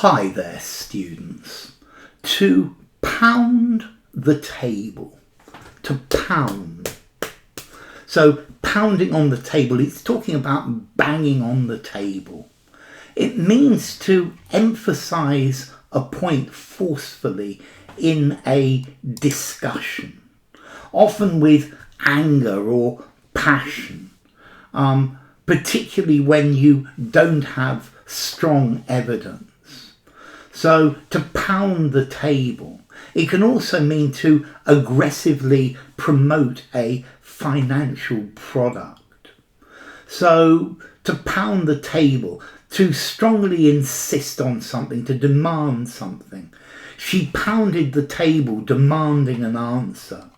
Hi there, students. To pound the table. To pound. So pounding on the table, it's talking about banging on the table. It means to emphasize a point forcefully in a discussion, often with anger or passion, particularly when you don't have strong evidence. So to pound the table, it can also mean to aggressively promote a financial product. So to pound the table, to strongly insist on something, to demand something. She pounded the table demanding an answer.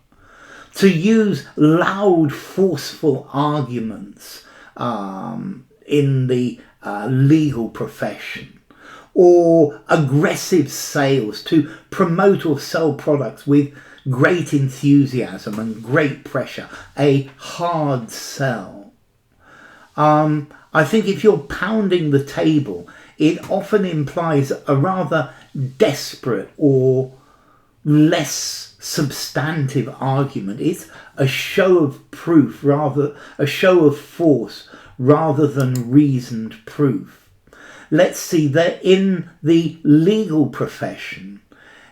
To use loud, forceful arguments in the legal profession, or aggressive sales, to promote or sell products with great enthusiasm and great pressure, a hard sell. I think if you're pounding the table, it often implies a rather desperate or less substantive argument. It's a show of proof, a show of force rather than reasoned proof. Let's see that in the legal profession,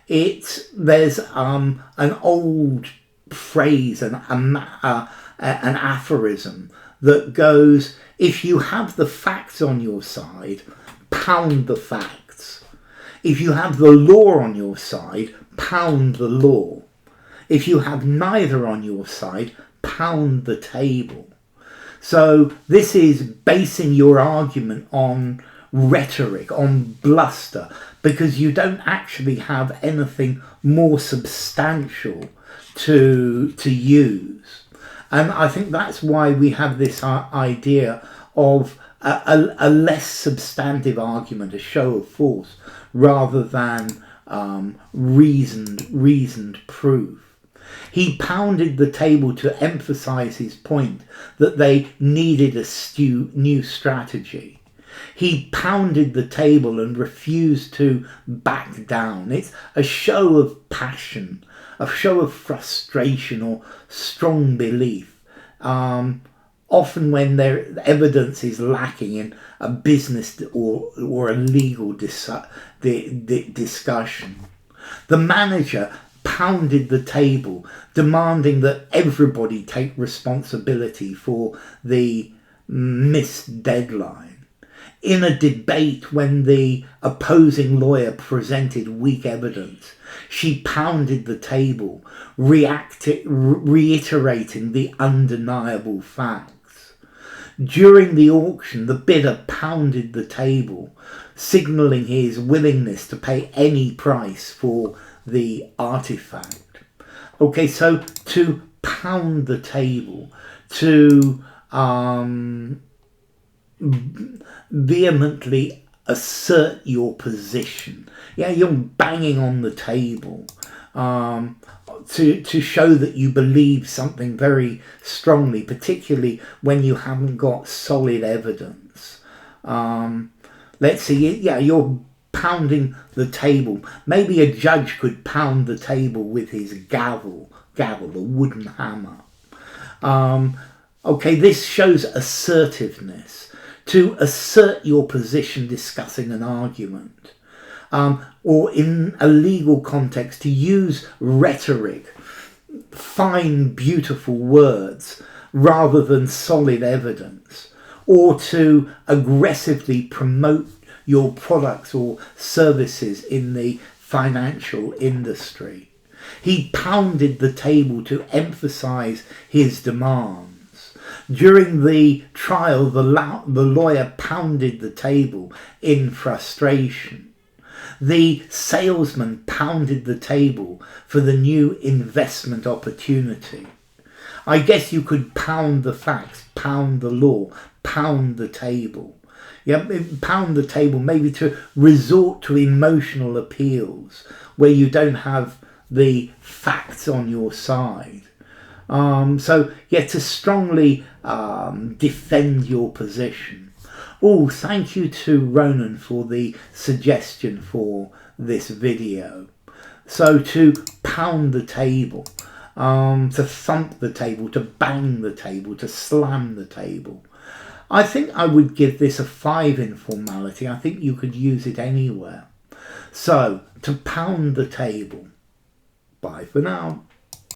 there's an old phrase, an aphorism that goes, if you have the facts on your side, pound the facts. If you have the law on your side, pound the law. If you have neither on your side, pound the table. So this is basing your argument on rhetoric, on bluster, because you don't actually have anything more substantial to use. And I think that's why we have this idea of a less substantive argument, a show of force, rather than reasoned proof. He pounded the table to emphasize his point that they needed a new strategy. He pounded the table and refused to back down. It's a show of passion, a show of frustration or strong belief. Often when their evidence is lacking in a business or a legal discussion. The manager pounded the table, demanding that everybody take responsibility for the missed deadline. In a debate when the opposing lawyer presented weak evidence, she pounded the table, reiterating the undeniable facts. During the auction, the bidder pounded the table, signalling his willingness to pay any price for the artifact. Okay, so to pound the table, to vehemently assert your position. Yeah, you're banging on the table to show that you believe something very strongly, particularly when you haven't got solid evidence. Let's see, yeah, you're pounding the table. Maybe a judge could pound the table with his gavel, a wooden hammer. Okay, this shows assertiveness. To assert your position discussing an argument, or in a legal context, to use rhetoric, fine, beautiful words, rather than solid evidence, or to aggressively promote your products or services in the financial industry. He pounded the table to emphasize his demands. During the trial, the lawyer pounded the table in frustration. The salesman pounded the table for the new investment opportunity. I guess you could pound the facts, pound the law, pound the table. Yeah, pound the table maybe to resort to emotional appeals where you don't have the facts on your side. So, yeah, to strongly defend your position. Oh, thank you to Ronan for the suggestion for this video. So to pound the table, to thump the table, to bang the table, to slam the table. I think I would give this a 5 in formality. I think you could use it anywhere. So, to pound the table. Bye for now.